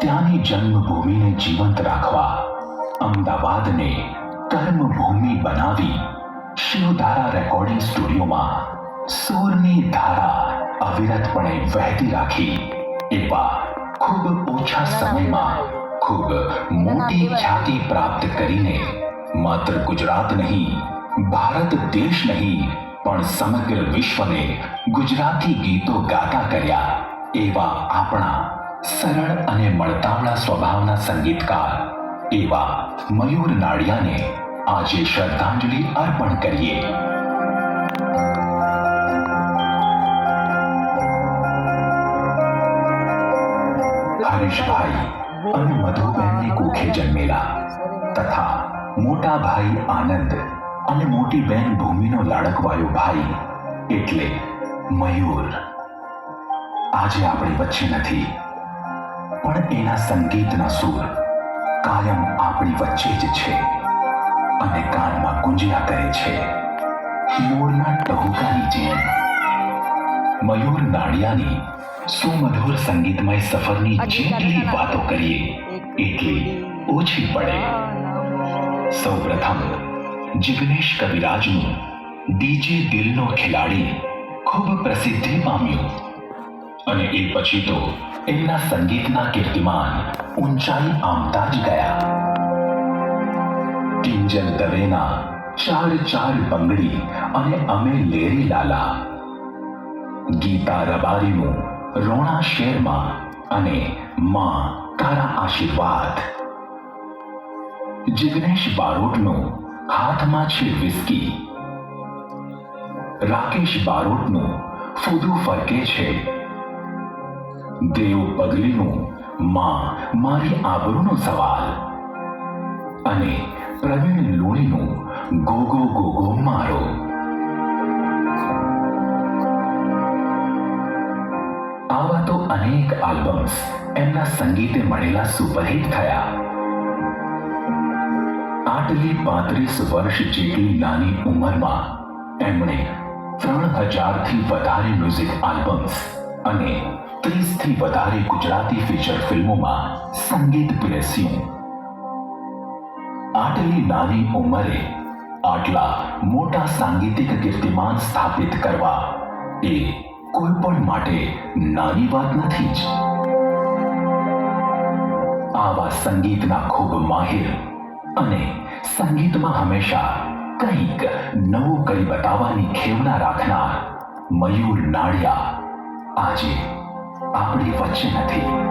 ત્યાંની જન્મભૂમિને જીવંત રાખવા અમદાવાદને કર્મભૂમિ બનાવી શિવધારા રેકોર્ડિંગ સ્ટુડિયોમાં સૂરની ધારા અવિરતપણે વહેતી રાખી એવા ખૂબ ઓછા સમયમાં ખૂબ મોટી ખ્યાતિ પ્રાપ્ત કરીને માત્ર ગુજરાત નહીં, ભારત દેશ નહીં, પણ સમગ્ર વિશ્વને ગુજરાતી ગીતો ગાતા કર્યા એવા આપણા સરળ અને મળતાવળા સ્વભાવના સંગીતકાર એવા મયુર નાડિયાને આજે શ્રદ્ધાંજલિ અર્પણ કરીએ. હરીશભાઈ અને મધુબેનની કુખે જન્મેલા તથા મોટા ભાઈ આનંદ અને મોટી બહેન ભૂમિનો લાડકવાયો ભાઈ એટલે મયુર આજે આપણી વચ્ચે નથી, પણ એના સંગીતના સૂર કાયમ આપણી વચ્ચે જ છે અને કાનમાં ગુંજ્યા કરે છે મોરના ટહુકાની જેમ. મયુર નાડિયાની સુમધુર સંગીતમય સફરની જેટલી વાતો કરીએ એટલી ઓછી પડે. સૌપ્રથમ જિગ્નેશ કવિરાજનું ડીજે દિલનો ખિલાડી ખૂબ પ્રસિદ્ધિ પામ્યું અને એ પછી તો એમના સંગીતના કીર્તિમાન ઊંચાઈ આમતા જ ગયા. કિંજલ દવેના ચાર ચાર બંગડી અને અમે લેરી લાલા, ગીતા રબારીનું રોણા શેરમાં અને માં તારા આશીર્વાદ, જિગ્નેશ બારોટનું હાથમાં છે વિસ્કી, રાકેશ બારોટનું ફૂદુ ફરકે છે, દેવ પગલીનું માં મારી આબરૂનો સવાલ અને પ્રવીણ લુણીનું ગોગો ગોગો મારો. આવા તો અનેક આલ્બમ્સ એમના સંગીતે મળેલા સુપરહિટ થયા. આટલી 35 વર્ષ જેટલી નાની ઉંમરમાં એમણે 3000થી વધારે મ્યુઝિક આલ્બમ્સ અને 30થી વધારે ગુજરાતી ફીચર ફિલ્મોમાં સંગીત પીરસ્યું. આટલી નાની ઉંમરે આટલા મોટા સાંગીતિક કીર્તિમાન સ્થાપિત કરવા એ કોઈ પણ માટે નાની વાત નથી જ. આવા સંગીતના ખૂબ માહિર અને સંગીતમાં હંમેશા કંઈક નવું કરી બતાવવાની ખેવના રાખનાર મયુર નાડિયા આજે આપણી વચ્ચે નથી.